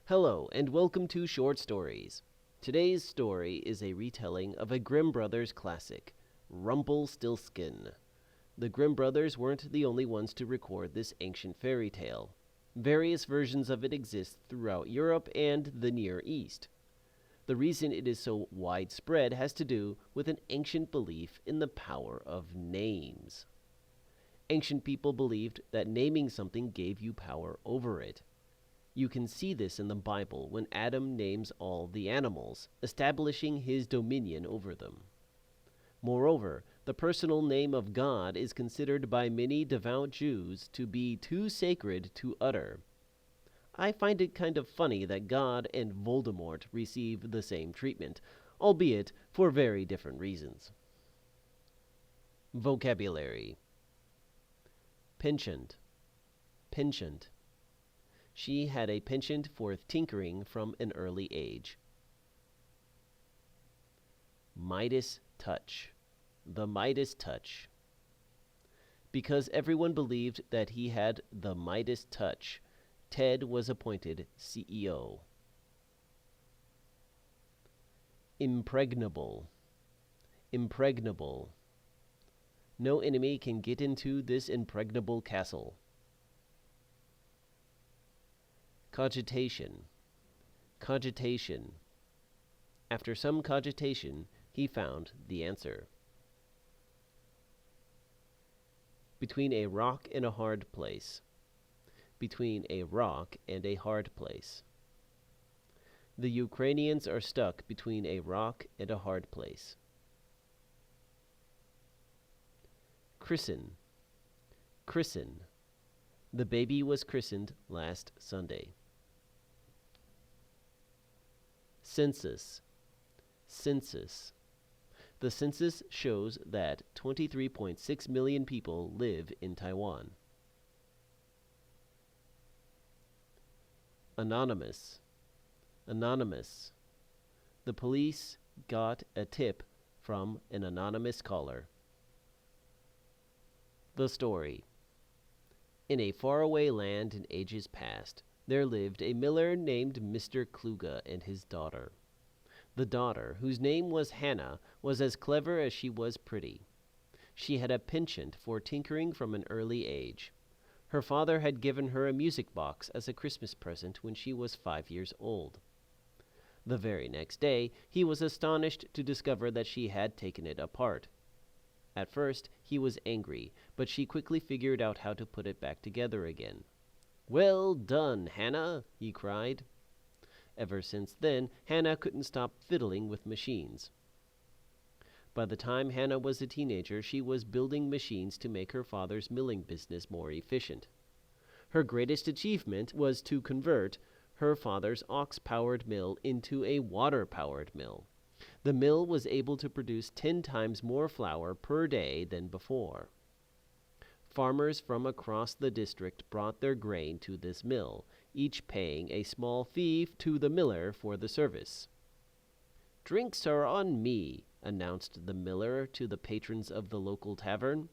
Hello, and welcome to Short Stories. Today's story is a retelling of a Grimm Brothers classic, Rumpelstiltskin. The Grimm brothers weren't the only ones to record this ancient fairy tale. Various versions of it exist throughout Europe and the Near East. The reason it is so widespread has to do with an ancient belief in the power of names. Ancient people believed that naming something gave you power over it. You can see this in the Bible when Adam names all the animals, establishing his dominion over them. Moreover, the personal name of God is considered by many devout Jews to be too sacred to utter. I find it kind of funny that God and Voldemort receive the same treatment, albeit for very different reasons. Vocabulary: penchant, penchant. She had a penchant for tinkering from an early age. Midas touch, the Midas touch. Because everyone believed that he had the Midas touch, Ted was appointed CEO. Impregnable, impregnable. No enemy can get into this impregnable castle. Cogitation, cogitation. After some cogitation, he found the answer. Between a rock and a hard place. Between a rock and a hard place. The Ukrainians are stuck between a rock and a hard place. Christen, christen. The baby was christened last Sunday. Census, census. The census shows that 23.6 million people live in Taiwan. Anonymous, anonymous. The police got a tip from an anonymous caller. The story. In a faraway land in ages past, there lived a miller named Mr. Kluge and his daughter. The daughter, whose name was Hannah, was as clever as she was pretty. She had a penchant for tinkering from an early age. Her father had given her a music box as a Christmas present when she was 5 years old. The very next day, he was astonished to discover that she had taken it apart. At first, he was angry, but she quickly figured out how to put it back together again. "Well done, Hannah!" he cried. Ever since then, Hannah couldn't stop fiddling with machines. By the time Hannah was a teenager, she was building machines to make her father's milling business more efficient. Her greatest achievement was to convert her father's ox-powered mill into a water-powered mill. The mill was able to produce 10 times more flour per day than before. Farmers from across the district brought their grain to this mill, each paying a small fee to the miller for the service. "Drinks are on me," announced the miller to the patrons of the local tavern.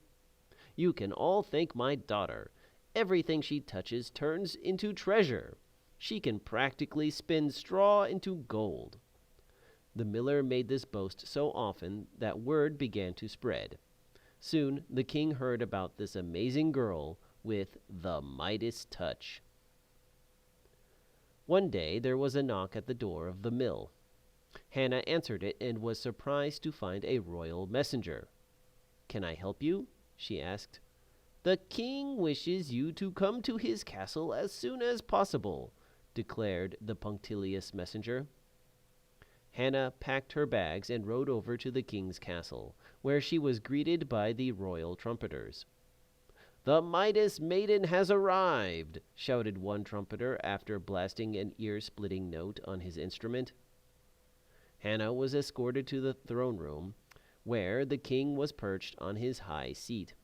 "You can all thank my daughter. Everything she touches turns into treasure. She can practically spin straw into gold." The miller made this boast so often that word began to spread. Soon the king heard about this amazing girl with the Midas touch. One day there was a knock at the door of the mill. Hannah answered it and was surprised to find a royal messenger. "Can I help you?" she asked. "The king wishes you to come to his castle as soon as possible," declared the punctilious messenger. Hannah packed her bags and rode over to the king's castle, where she was greeted by the royal trumpeters. "The Midas maiden has arrived!" shouted one trumpeter after blasting an ear-splitting note on his instrument. Hannah was escorted to the throne room, where the king was perched on his high seat.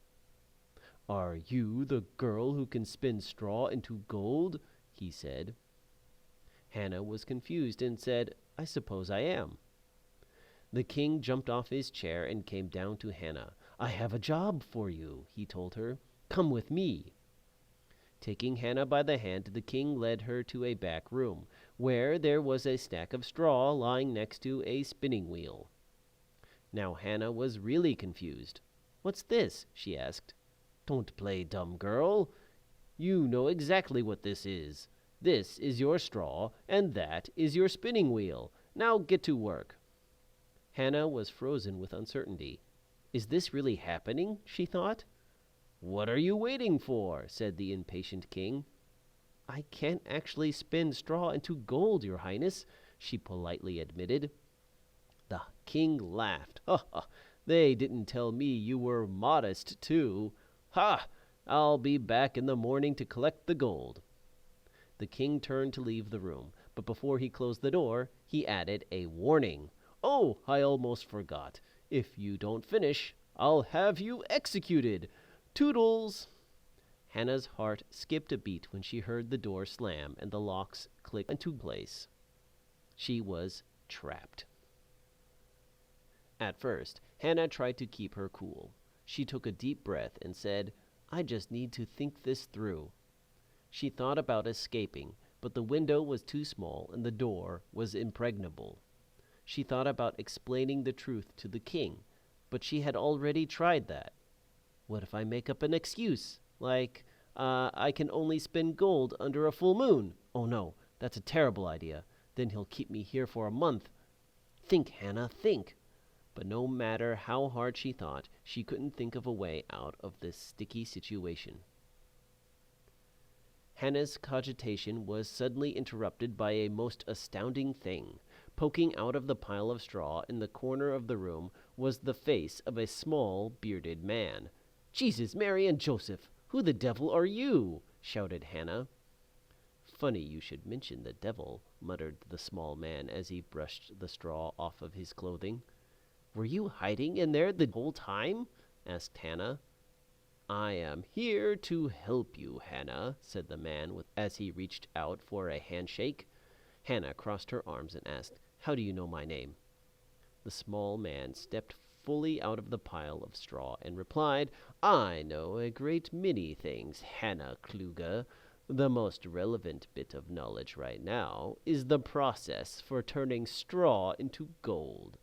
"Are you the girl who can spin straw into gold?" he said. Hannah was confused and said, "I suppose I am." The king jumped off his chair and came down to Hannah. "I have a job for you," he told her. "Come with me." Taking Hannah by the hand, the king led her to a back room, where there was a stack of straw lying next to a spinning wheel. Now Hannah was really confused. "What's this?" she asked. "Don't play dumb, girl. You know exactly what this is. This is your straw, and that is your spinning wheel. Now get to work." Hannah was frozen with uncertainty. "Is this really happening?" she thought. "What are you waiting for?" said the impatient king. "I can't actually spin straw into gold, your highness," she politely admitted. The king laughed. "Ha ha! They didn't tell me you were modest, too. Ha! I'll be back in the morning to collect the gold." The king turned to leave the room, but before he closed the door, he added a warning. "Oh, I almost forgot. If you don't finish, I'll have you executed. Toodles!" Hannah's heart skipped a beat when she heard the door slam and the locks click into place. She was trapped. At first, Hannah tried to keep her cool. She took a deep breath and said, "I just need to think this through." She thought about escaping, but the window was too small and the door was impregnable. She thought about explaining the truth to the king, but she had already tried that. What if I make up an excuse? Like, I can only spin gold under a full moon. Oh no, that's a terrible idea. Then he'll keep me here for a month. Think, Hannah, think. But no matter how hard she thought, she couldn't think of a way out of this sticky situation. Hannah's cogitation was suddenly interrupted by a most astounding thing. Poking out of the pile of straw in the corner of the room was the face of a small, bearded man. "Jesus, Mary, and Joseph! Who the devil are you?" shouted Hannah. "Funny you should mention the devil," muttered the small man as he brushed the straw off of his clothing. "Were you hiding in there the whole time?" asked Hannah. "I am here to help you, Hannah," said the man as he reached out for a handshake. Hannah crossed her arms and asked, "How do you know my name?" The small man stepped fully out of the pile of straw and replied, "I know a great many things, Hannah Kluge. The most relevant bit of knowledge right now is the process for turning straw into gold."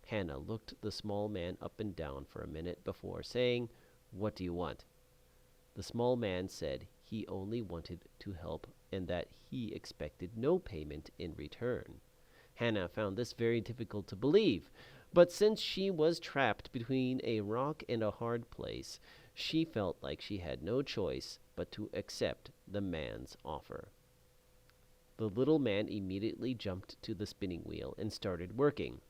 Hannah looked the small man up and down for a minute before saying, "What do you want?" The small man said he only wanted to help and that he expected no payment in return. Hannah found this very difficult to believe, but since she was trapped between a rock and a hard place, she felt like she had no choice but to accept the man's offer. The little man immediately jumped to the spinning wheel and started working.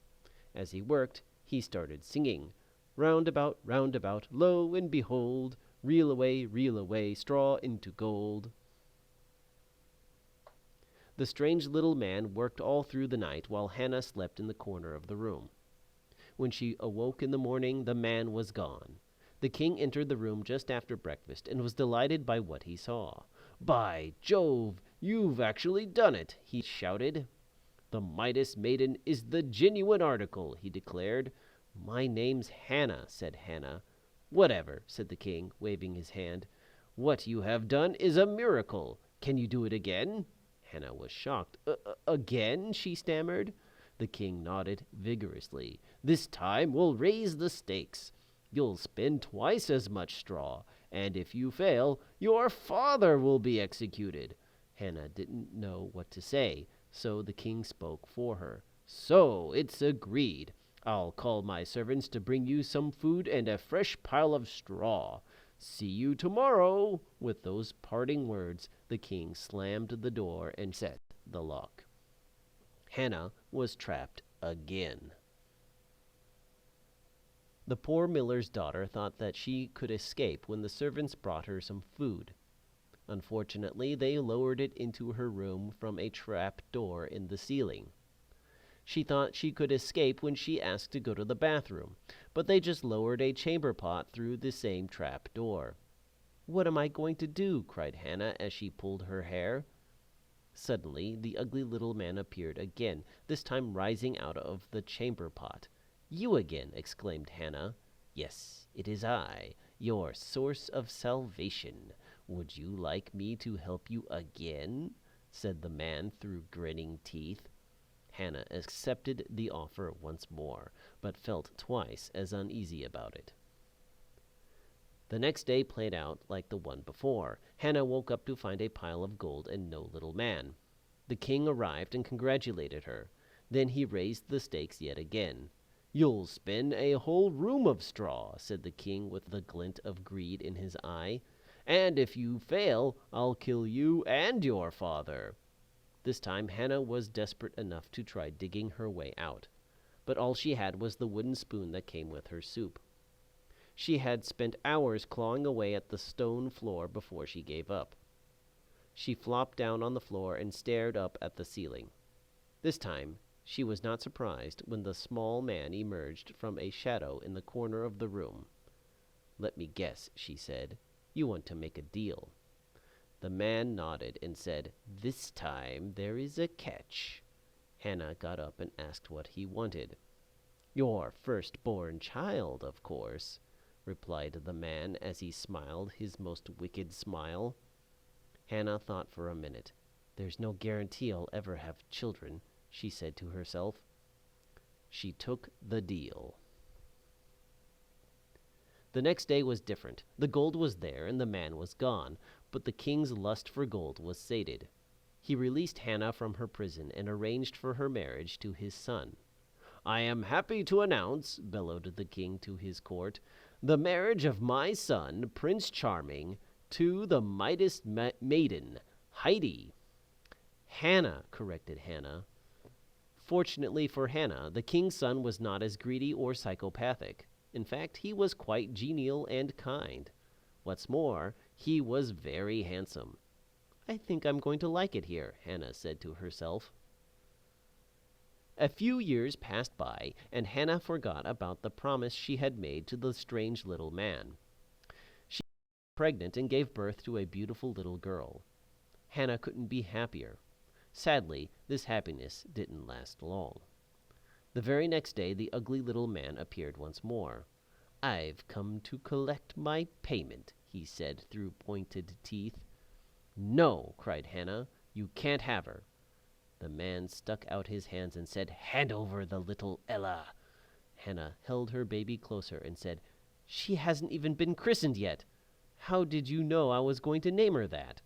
As he worked, he started singing, round about, lo and behold, reel away, straw into gold." The strange little man worked all through the night while Hannah slept in the corner of the room. When she awoke in the morning, the man was gone. The king entered the room just after breakfast and was delighted by what he saw. "By Jove, you've actually done it," he shouted. "The Midas maiden is the genuine article," he declared. "My name's Hannah," said Hannah. "Whatever," said the king, waving his hand. "What you have done is a miracle. Can you do it again?" Hannah was shocked. Again?" she stammered. The king nodded vigorously. "This time we'll raise the stakes. You'll spin twice as much straw, and if you fail, your father will be executed." Hannah didn't know what to say, so the king spoke for her. "So it's agreed. I'll call my servants to bring you some food and a fresh pile of straw. See you tomorrow." With those parting words, the king slammed the door and set the lock. Hannah was trapped again. The poor miller's daughter thought that she could escape when the servants brought her some food. Unfortunately, they lowered it into her room from a trap door in the ceiling. She thought she could escape when she asked to go to the bathroom, but they just lowered a chamber pot through the same trap door. "What am I going to do?" cried Hannah as she pulled her hair. Suddenly, the ugly little man appeared again, this time rising out of the chamber pot. "You again!" exclaimed Hannah. "Yes, it is I, your source of salvation. Would you like me to help you again?" said the man through gritting teeth. Hannah accepted the offer once more, but felt twice as uneasy about it. The next day played out like the one before. Hannah woke up to find a pile of gold and no little man. The king arrived and congratulated her. Then he raised the stakes yet again. "You'll spin a whole room of straw," said the king with the glint of greed in his eye. "And if you fail, I'll kill you and your father." This time Hannah was desperate enough to try digging her way out, but all she had was the wooden spoon that came with her soup. She had spent hours clawing away at the stone floor before she gave up. She flopped down on the floor and stared up at the ceiling. This time, she was not surprised when the small man emerged from a shadow in the corner of the room. "Let me guess," she said. "You want to make a deal." The man nodded and said, "This time there is a catch." Hannah got up and asked what he wanted. "Your firstborn child, of course," replied the man as he smiled his most wicked smile. Hannah thought for a minute. "There's no guarantee I'll ever have children," she said to herself. She took the deal. The next day was different. The gold was there and the man was gone, but the king's lust for gold was sated. He released Hannah from her prison and arranged for her marriage to his son. "I am happy to announce," bellowed the king to his court, "the marriage of my son, Prince Charming, to the mightiest maiden, Heidi." "Hannah," corrected Hannah. Fortunately for Hannah, the king's son was not as greedy or psychopathic. In fact, he was quite genial and kind. What's more, he was very handsome. "I think I'm going to like it here," Hannah said to herself. A few years passed by, and Hannah forgot about the promise she had made to the strange little man. She was pregnant and gave birth to a beautiful little girl. Hannah couldn't be happier. Sadly, this happiness didn't last long. The very next day, the ugly little man appeared once more. "I've come to collect my payment," he said through pointed teeth. "No," cried Hannah, "you can't have her." The man stuck out his hands and said, "Hand over the little Ella." Hannah held her baby closer and said, "She hasn't even been christened yet. How did you know I was going to name her that?"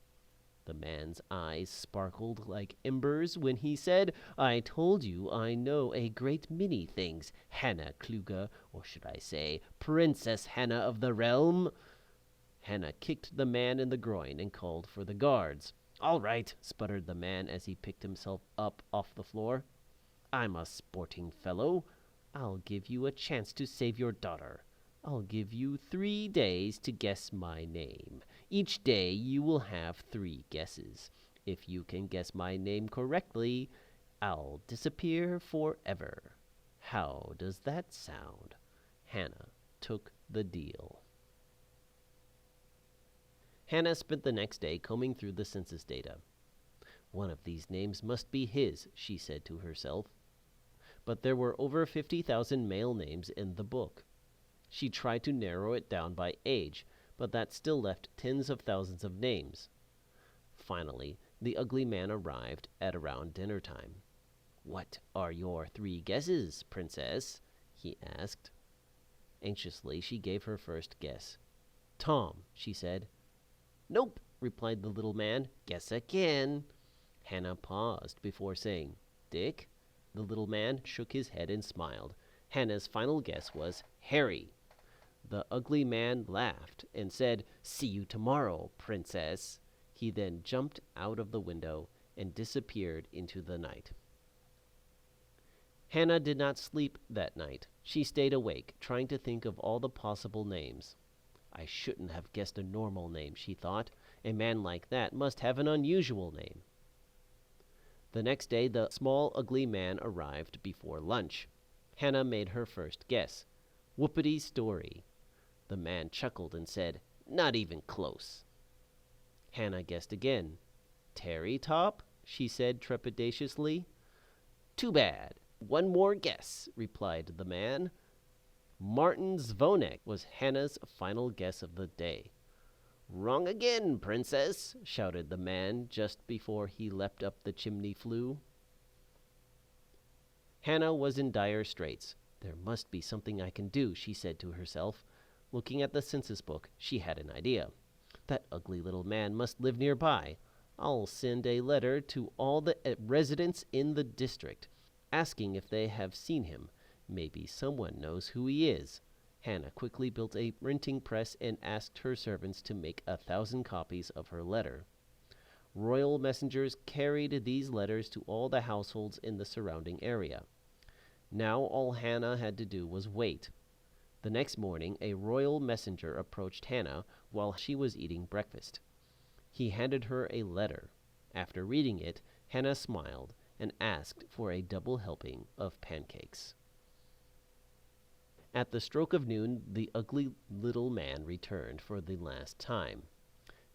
The man's eyes sparkled like embers when he said, "I told you I know a great many things, Hannah Kluge, or should I say, Princess Hannah of the realm." Hannah kicked the man in the groin and called for the guards. "All right," sputtered the man as he picked himself up off the floor. "I'm a sporting fellow. I'll give you a chance to save your daughter. I'll give you 3 days to guess my name. Each day you will have 3 guesses. If you can guess my name correctly, I'll disappear forever. How does that sound?" Hannah took the deal. Hannah spent the next day combing through the census data. "One of these names must be his," she said to herself. But there were over 50,000 male names in the book. She tried to narrow it down by age, but that still left tens of thousands of names. Finally, the ugly man arrived at around dinner time. "What are your 3 guesses, princess?" he asked. Anxiously, she gave her first guess. "Tom," she said. "Nope," replied the little man. "Guess again." Hannah paused before saying, "Dick?" The little man shook his head and smiled. Hannah's final guess was Harry. The ugly man laughed and said, "See you tomorrow, princess." He then jumped out of the window and disappeared into the night. Hannah did not sleep that night. She stayed awake, trying to think of all the possible names. "I shouldn't have guessed a normal name," she thought. "A man like that must have an unusual name." The next day, the small, ugly man arrived before lunch. Hannah made her first guess. "Whoopity Story." The man chuckled and said, "Not even close." Hannah guessed again. "Terry Top?" she said trepidatiously. "Too bad. One more guess," replied the man. Martin Zvonek was Hannah's final guess of the day. "Wrong again, princess!" shouted the man just before he leapt up the chimney flue. Hannah was in dire straits. "There must be something I can do," she said to herself. Looking at the census book, she had an idea. "That ugly little man must live nearby. I'll send a letter to all the residents in the district, asking if they have seen him. Maybe someone knows who he is." Hannah quickly built a printing press and asked her servants to make 1,000 copies of her letter. Royal messengers carried these letters to all the households in the surrounding area. Now all Hannah had to do was wait. The next morning, a royal messenger approached Hannah while she was eating breakfast. He handed her a letter. After reading it, Hannah smiled and asked for a double helping of pancakes. At the stroke of noon, the ugly little man returned for the last time.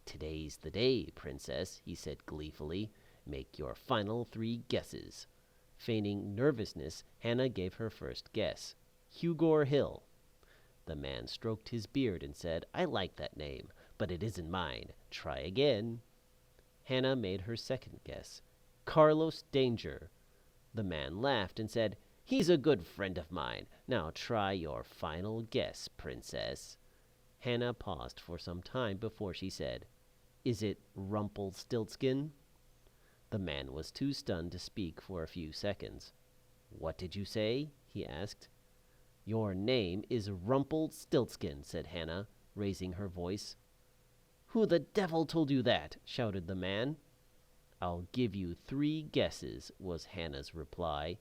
"Today's the day, princess," he said gleefully. "Make your final 3 guesses." Feigning nervousness, Hannah gave her first guess. "Hugor Hill." The man stroked his beard and said, "I like that name, but it isn't mine. Try again." Hannah made her second guess. "Carlos Danger." The man laughed and said, "He's a good friend of mine. Now try your final guess, princess." Hannah paused for some time before she said, "Is it Rumpelstiltskin?" The man was too stunned to speak for a few seconds. "What did you say?" he asked. "Your name is Rumpelstiltskin," said Hannah, raising her voice. "Who the devil told you that?" shouted the man. "I'll give you 3 guesses," was Hannah's reply.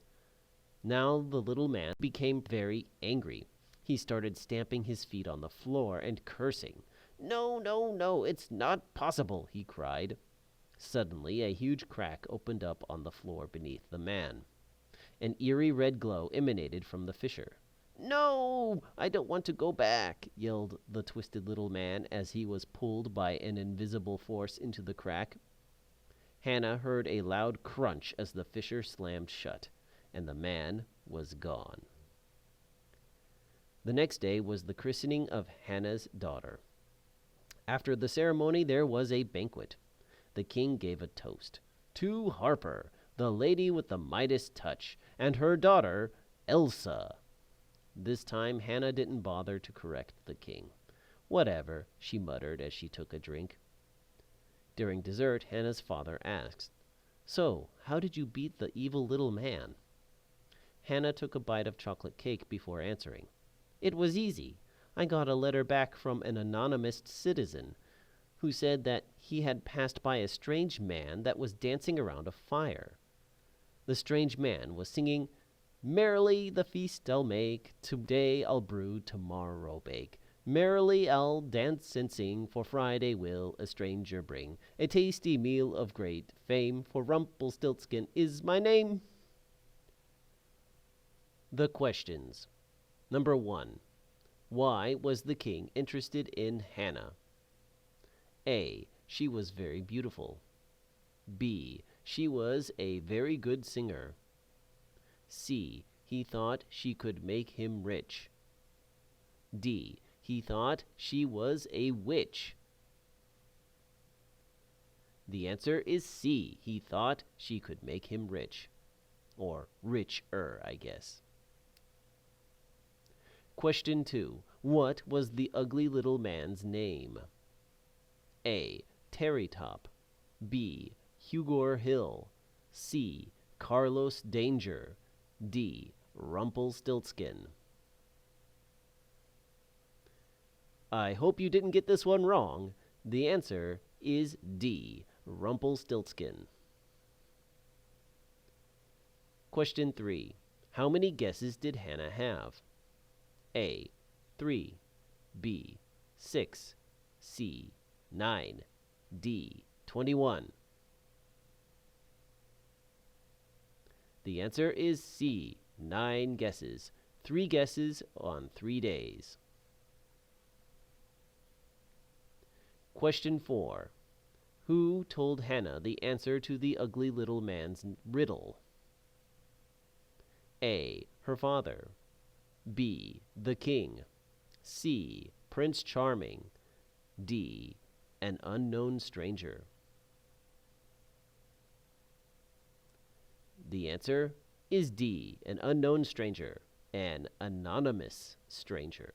Now the little man became very angry. He started stamping his feet on the floor and cursing. "No, no, no, it's not possible," he cried. Suddenly, a huge crack opened up on the floor beneath the man. An eerie red glow emanated from the fissure. "No, I don't want to go back," yelled the twisted little man as he was pulled by an invisible force into the crack. Hannah heard a loud crunch as the fissure slammed shut, and the man was gone. The next day was the christening of Hannah's daughter. After the ceremony, there was a banquet. The king gave a toast to Harper, the lady with the Midas touch, and her daughter, Elsa. This time, Hannah didn't bother to correct the king. "Whatever," she muttered as she took a drink. During dessert, Hannah's father asked, "So, how did you beat the evil little man?" Hannah took a bite of chocolate cake before answering. "It was easy. I got a letter back from an anonymous citizen who said that he had passed by a strange man that was dancing around a fire. The strange man was singing, 'Merrily the feast I'll make, today I'll brew, tomorrow bake. Merrily I'll dance and sing, for Friday will a stranger bring. A tasty meal of great fame, for Rumpelstiltskin is my name.'" The questions. Number 1. Why was the king interested in Hannah? A. She was very beautiful. B. She was a very good singer. C. He thought she could make him rich. D. He thought she was a witch. The answer is C. He thought she could make him rich. Or richer, I guess. Question 2. What was the ugly little man's name? A. Terrytop. B. Hugor Hill. C. Carlos Danger. D. Rumpelstiltskin. I hope you didn't get this one wrong. The answer is D. Rumpelstiltskin. Question 3. How many guesses did Hannah have? A. 3. B. 6. C. 9. D. 21. The answer is C. 9 guesses. 3 guesses on 3 days. Question 4. Who told Hannah the answer to the ugly little man's riddle? A. Her father. B. The king. C. Prince Charming. D. An unknown stranger. The answer is D, an unknown stranger, an anonymous stranger.